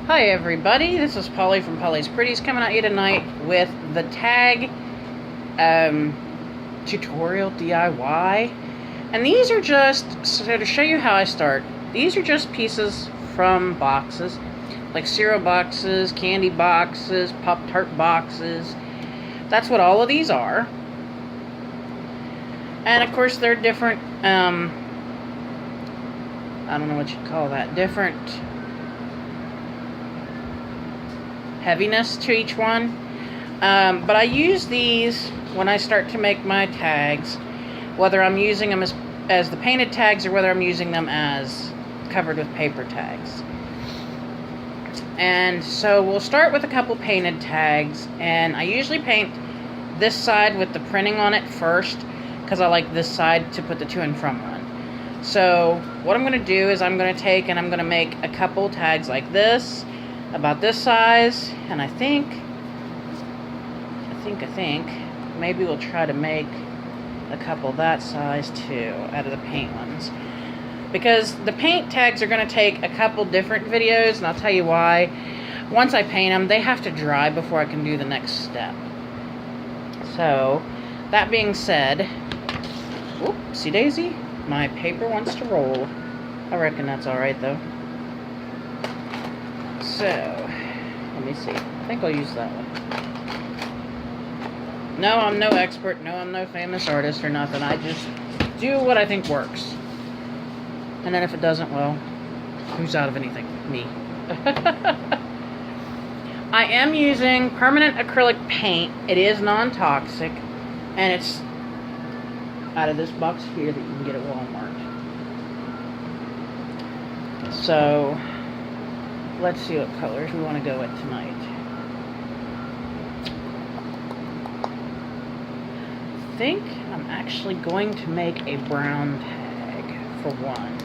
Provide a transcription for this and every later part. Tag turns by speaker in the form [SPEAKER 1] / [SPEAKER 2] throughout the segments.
[SPEAKER 1] Hi everybody, this is Polly from Polly's Pretties coming at you tonight with the tag tutorial DIY. And these are just, so to show you how I start, these are just pieces from boxes, like cereal boxes, candy boxes, Pop-Tart boxes. That's what all of these are. And of course they're different, I don't know what you'd call that, different heaviness to each one. But I use these when I start to make my tags, whether I'm using them as the painted tags or whether I'm using them as covered with paper tags. And so we'll start with a couple painted tags, and I usually paint this side with the printing on it first because I like this side to put the to and from on. So what I'm going to do is I'm going to take and I'm going to make a couple tags like this, about this size, and I think maybe we'll try to make a couple that size too out of the paint ones, because the paint tags are going to take a couple different videos, and I'll tell you why. Once I paint them, they have to dry before I can do the next step. So that being said, oopsie daisy, my paper wants to roll. I reckon that's alright though. So, let me see. I think I'll use that one. No, I'm no expert. No, I'm no famous artist or nothing. I just do what I think works. And then if it doesn't, well, who's out of anything? Me. I am using permanent acrylic paint. It is non-toxic. And it's out of this box here that you can get at Walmart. So let's see what colors we want to go with tonight. I think I'm actually going to make a brown tag for one.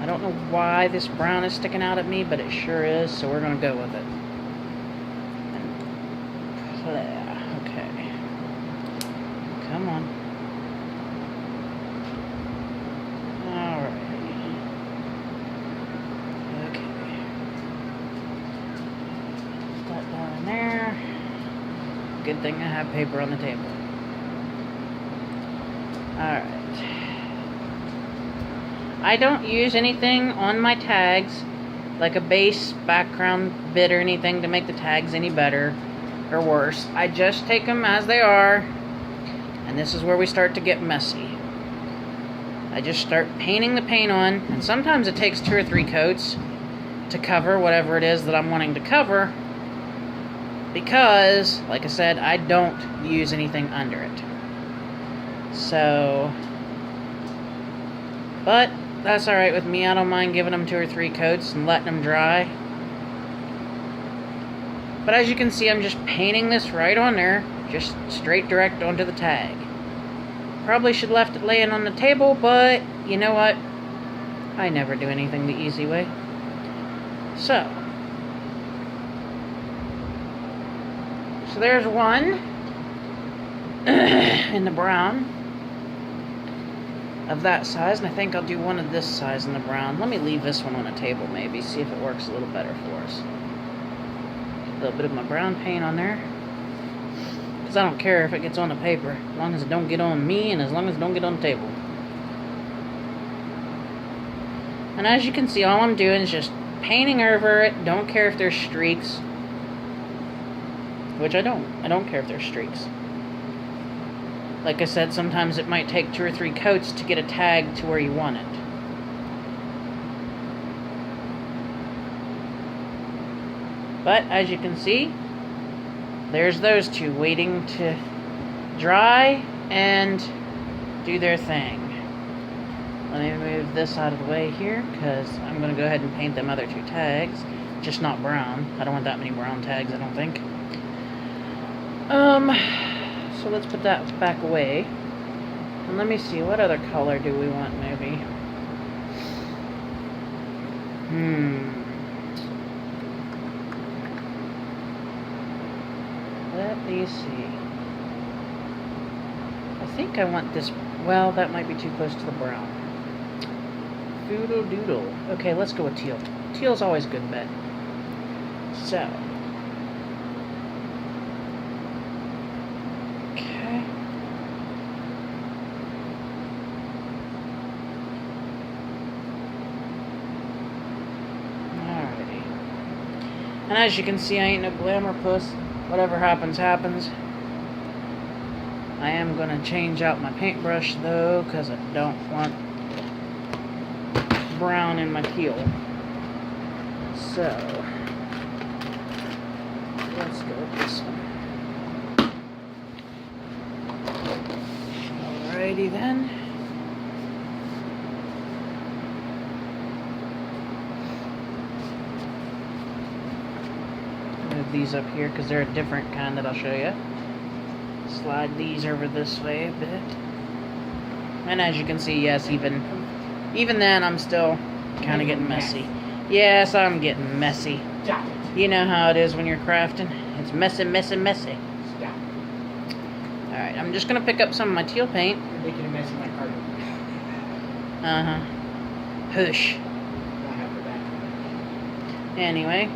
[SPEAKER 1] I don't know why this brown is sticking out at me, but it sure is, so we're going to go with it. Okay. Come on. There. Good thing I have paper on the table. Alright. I don't use anything on my tags, like a base background bit or anything to make the tags any better or worse. I just take them as they are, and this is where we start to get messy. I just start painting the paint on, and sometimes it takes 2 or 3 coats to cover whatever it is that I'm wanting to cover, because, like I said, I don't use anything under it. So, but that's alright with me. I don't mind giving them 2 or 3 coats and letting them dry. But as you can see, I'm just painting this right on there, just straight direct onto the tag. Probably should left it laying on the table, but you know what? I never do anything the easy way. So there's one in the brown of that size, and I think I'll do one of this size in the brown. Let me leave this one on a table maybe, see if it works a little better for us. A little bit of my brown paint on there, because I don't care if it gets on the paper, as long as it don't get on me and as long as it don't get on the table. And as you can see, all I'm doing is just painting over it. Don't care if there's streaks. Which I don't. I don't care if there's streaks. Like I said, sometimes it might take 2 or 3 coats to get a tag to where you want it. But as you can see, there's those two waiting to dry and do their thing. Let me move this out of the way here, because I'm going to go ahead and paint them other 2 tags. Just not brown. I don't want that many brown tags, I don't think. So let's put that back away. And let me see, what other color do we want, maybe? Let me see. I think I want this, well, that might be too close to the brown. Foodle doodle. Okay, let's go with teal. Teal's always a good bet. So. Okay. Alrighty. And as you can see, I ain't no glamour puss. Whatever happens, happens. I am going to change out my paintbrush though, because I don't want brown in my teal. So, let's go with this one. Alrighty then. Move these up here because they're a different kind that I'll show you. Slide these over this way a bit. And as you can see, yes, even then I'm still kind of getting messy. Yes, I'm getting messy. You know how it is when you're crafting. It's messy, messy, messy. Alright, I'm just going to pick up some of my teal paint.
[SPEAKER 2] You're making a mess of my carpet.
[SPEAKER 1] Uh-huh. Hush. Anyway,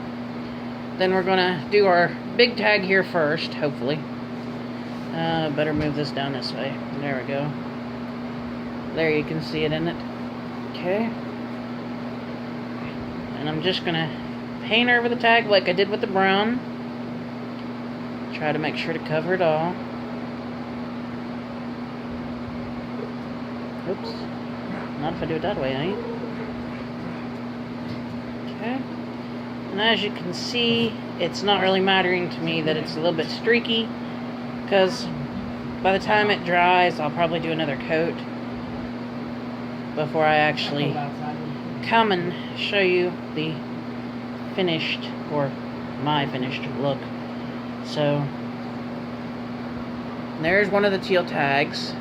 [SPEAKER 1] then we're going to do our big tag here first, hopefully. Better move this down this way. There we go. There you can see it in it. Okay. And I'm just going to paint over the tag like I did with the brown. Try to make sure to cover it all. Oops. Not if I do it that way, eh? Okay. And as you can see, it's not really mattering to me that it's a little bit streaky, because by the time it dries, I'll probably do another coat before I actually come and show you the finished, or my finished look. So, there's one of the teal tags.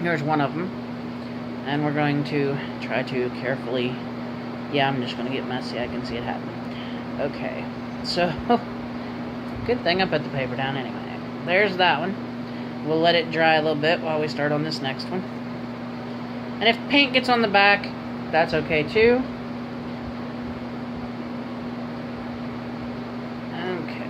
[SPEAKER 1] Here's one of them. And we're going to try to carefully... Yeah, I'm just going to get messy. I can see it happening. Okay. So, good thing I put the paper down anyway. There's that one. We'll let it dry a little bit while we start on this next one. And if paint gets on the back, that's okay too. Okay.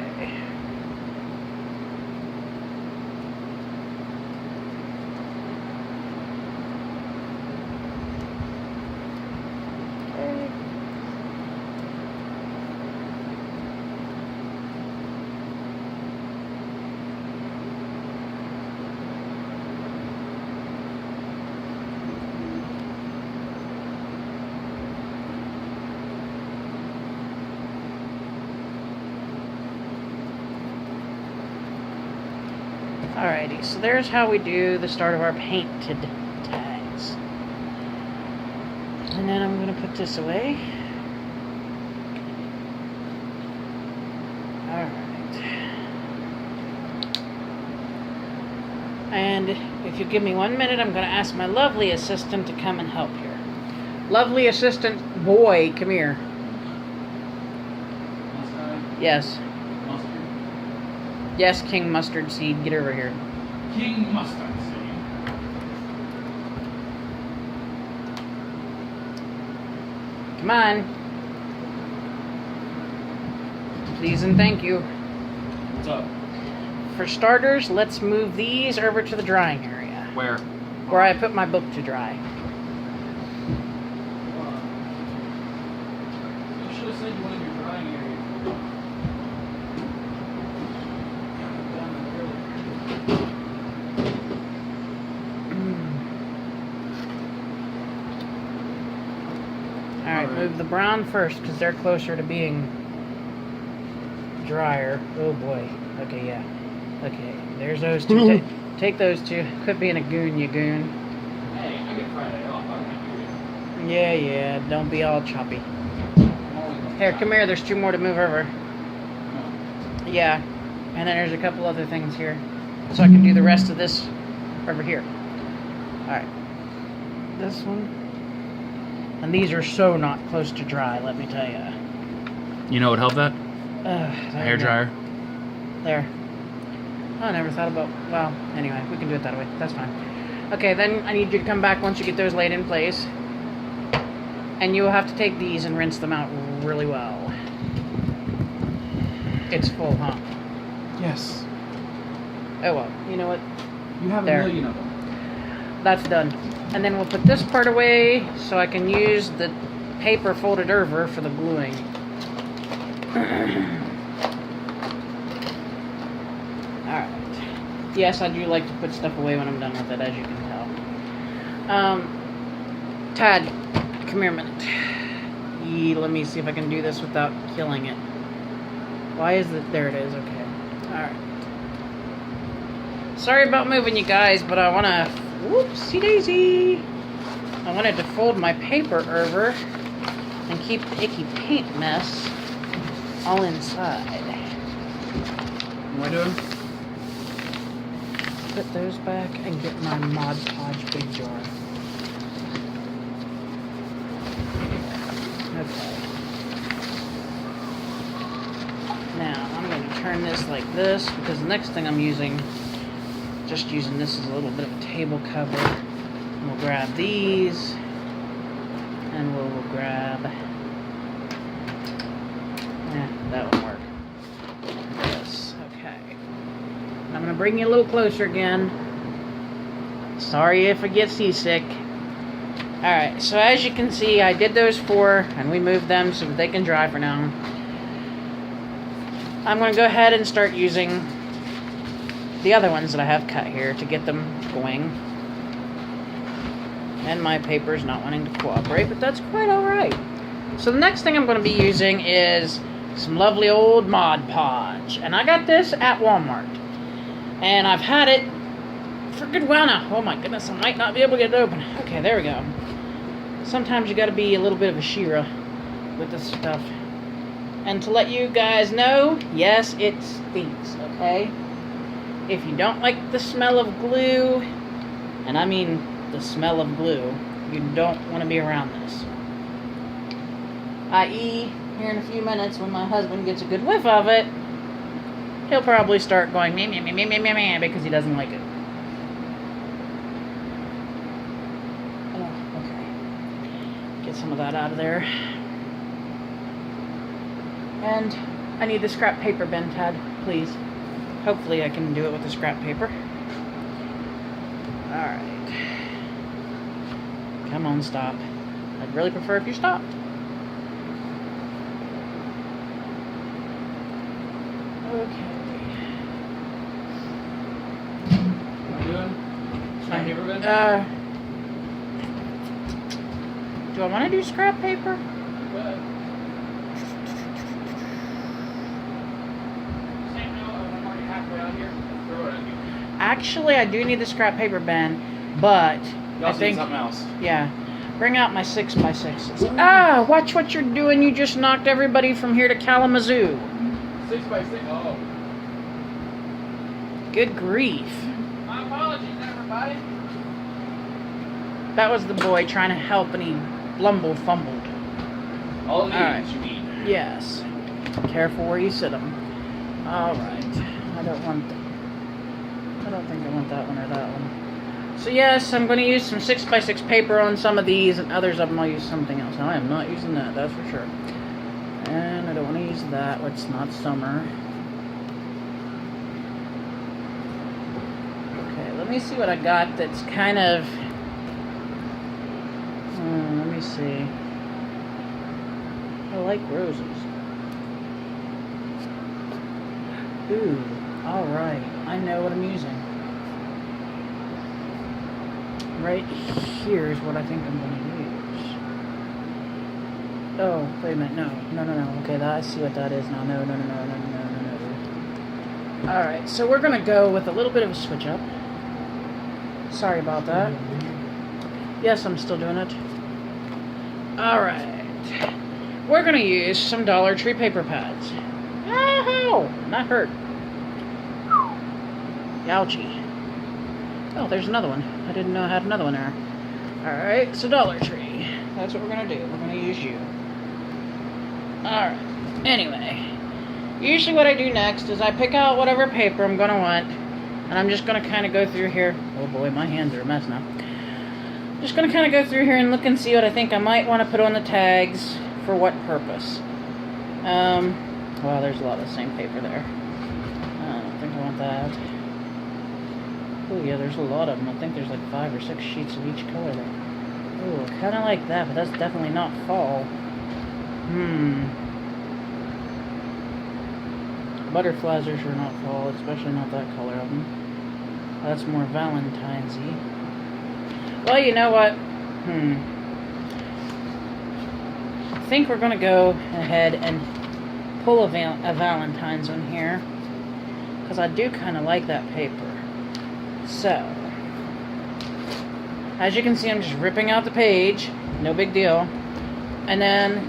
[SPEAKER 1] Alrighty, so there's how we do the start of our painted tags. And then I'm going to put this away. Alright. And if you give me 1 minute, I'm going to ask my lovely assistant to come and help here. Lovely assistant boy, come here. Yes. Yes, King Mustard Seed, get over here.
[SPEAKER 2] King Mustard Seed.
[SPEAKER 1] Come on. Please and thank you.
[SPEAKER 2] What's up?
[SPEAKER 1] For starters, let's move these over to the drying area.
[SPEAKER 2] Where?
[SPEAKER 1] Where I put my book to dry.
[SPEAKER 2] You should have said you wanted your drying area.
[SPEAKER 1] Alright, move the brown first because they're closer to being drier. Oh boy. Okay, yeah. Okay, there's those two. Take those two. Quit being a goon, you goon.
[SPEAKER 2] Hey, I get Friday off. I don't do
[SPEAKER 1] Yeah, yeah. Don't be all choppy.
[SPEAKER 2] it.
[SPEAKER 1] Here, come here. There's two more to move over. Yeah. And then there's a couple other things here. So I can do the rest of this over here. Alright. This one. And these are so not close to dry, let me tell you.
[SPEAKER 3] You know what helped that? Hair dryer.
[SPEAKER 1] There. Oh, I never thought about... Well, anyway, we can do it that way. That's fine. Okay, then I need you to come back once you get those laid in place. And you will have to take these and rinse them out really well. It's full, huh?
[SPEAKER 2] Yes.
[SPEAKER 1] Oh well, you know what?
[SPEAKER 2] You have
[SPEAKER 1] There.
[SPEAKER 2] a million of them.
[SPEAKER 1] That's done. And then we'll put this part away so I can use the paper folded over for the gluing. Alright. Yes, I do like to put stuff away when I'm done with it, as you can tell. Tad, come here a minute. Let me see if I can do this without killing it. Why is it? There it is, okay. Alright. Sorry about moving you guys, but I want to... Whoopsie daisy! I wanted to fold my paper over and keep the icky paint mess all inside.
[SPEAKER 2] What am I doing?
[SPEAKER 1] Put those back and get my Mod Podge big jar. Okay. Now, I'm going to turn this like this because the next thing I'm using, just using this as a little bit of a table cover. And we'll grab these and we'll grab, that won't work. This, okay. And I'm going to bring you a little closer again. Sorry if I get seasick. Alright, so as you can see, I did those 4 and we moved them so that they can dry for now. I'm going to go ahead and start using the other ones that I have cut here to get them going. And my paper's not wanting to cooperate, but that's quite alright. So the next thing I'm going to be using is some lovely old Mod Podge. And I got this at Walmart. And I've had it for a good while now. Oh my goodness, I might not be able to get it open. Okay, there we go. Sometimes you got to be a little bit of a She-Ra with this stuff. And to let you guys know, yes, it stinks, okay? If you don't like the smell of glue, and I mean the smell of glue, you don't want to be around this. I.e., here in a few minutes when my husband gets a good whiff of it, he'll probably start going meh, meh, meh, meh, meh, meh, meh, because he doesn't like it. Oh, okay. Get some of that out of there. And I need the scrap paper bin, Tad, please. Hopefully I can do it with the scrap paper. Alright. Come on, stop. I'd really prefer if you stopped. Okay.
[SPEAKER 2] What am I doing? Scrap paper bin?
[SPEAKER 1] Do I want to do scrap paper?
[SPEAKER 2] Good.
[SPEAKER 1] Actually, I do need the scrap paper bin, but
[SPEAKER 2] You
[SPEAKER 1] I
[SPEAKER 2] also need
[SPEAKER 1] think,
[SPEAKER 2] something else.
[SPEAKER 1] yeah, bring out my 6x6s. Ah, watch what you're doing. You just knocked everybody from here to Kalamazoo.
[SPEAKER 2] 6x6. Oh.
[SPEAKER 1] Good grief.
[SPEAKER 2] My apologies, everybody.
[SPEAKER 1] That was the boy trying to help, and he fumbled.
[SPEAKER 2] All of these
[SPEAKER 1] Alright.
[SPEAKER 2] you need.
[SPEAKER 1] Yes. Careful where you sit them. All right. I don't think I want that one or that one. So yes, I'm going to use some 6x6 paper on some of these, and others of them I'll use something else. I am not using that, that's for sure. And I don't want to use that. It's not summer. Okay, let me see what I got that's kind of... let me see. I like roses. Ooh, alright. I know what I'm using. Right here's what I think I'm going to use. Oh, wait a minute. No. Okay, I see what that is now. No. Alright, so we're going to go with a little bit of a switch up. Sorry about that. Yes, I'm still doing it. Alright. We're going to use some Dollar Tree paper pads. Ow! That hurt. Ouchie. Oh, there's another one. I didn't know I had another one there. Alright, so Dollar Tree. That's what we're going to do. We're going to use you. Alright. Anyway. Usually what I do next is I pick out whatever paper I'm going to want. And I'm just going to kind of go through here. Oh boy, my hands are a mess now. Just going to kind of go through here and look and see what I think I might want to put on the tags for what purpose. Wow, there's a lot of the same paper there. I don't think I want that. Oh yeah, there's a lot of them. I think there's like 5 or 6 sheets of each color there. Oh, kind of like that, but that's definitely not fall. Butterflies are sure not fall, especially not that color of them. That's more Valentine's-y. Well, you know what? I think we're going to go ahead and pull a Valentine's on here, because I do kind of like that paper. So, as you can see, I'm just ripping out the page. No big deal. And then,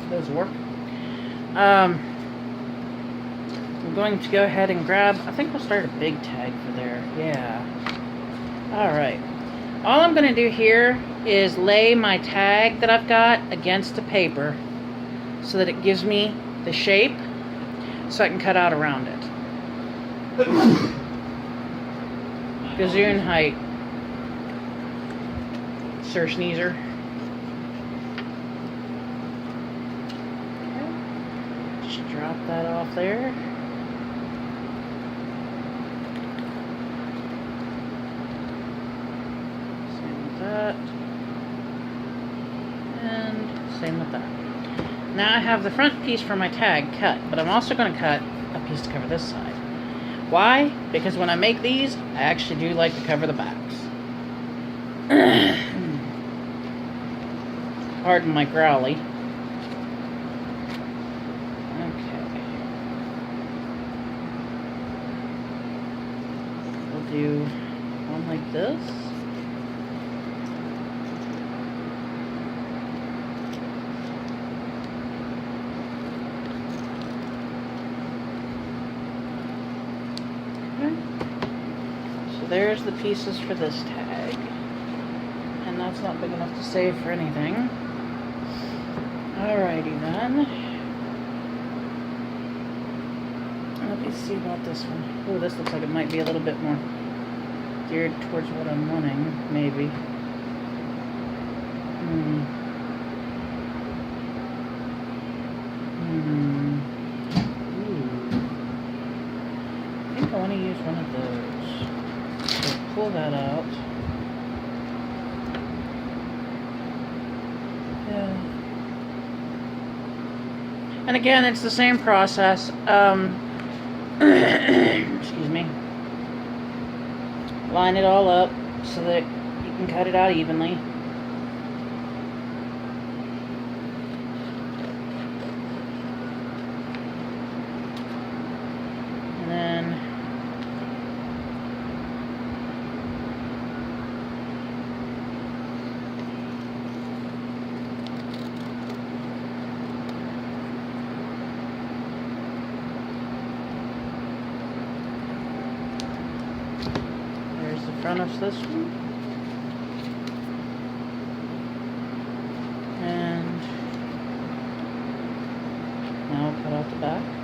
[SPEAKER 1] those work. I'm going to go ahead and grab, I think we'll start a big tag for there. Yeah. Alright. All I'm going to do here is lay my tag that I've got against the paper so that it gives me the shape so I can cut out around it. Gazoon height. Sir Sneezer. Okay. Just drop that off there. Same with that. And same with that. Now I have the front piece for my tag cut, but I'm also going to cut a piece to cover this side. Why? Because when I make these, I actually do like to cover the backs. Pardon my growly. Okay. We'll do one like this. So there's the pieces for this tag. And that's not big enough to save for anything. Alrighty then. Let me see about this one. Oh, this looks like it might be a little bit more geared towards what I'm wanting, maybe. Ooh. I think I want to use one of those. So pull that out. Yeah. And again, it's the same process. Excuse me. Line it all up so that you can cut it out evenly. And then front of this one, and now I'll cut out the back.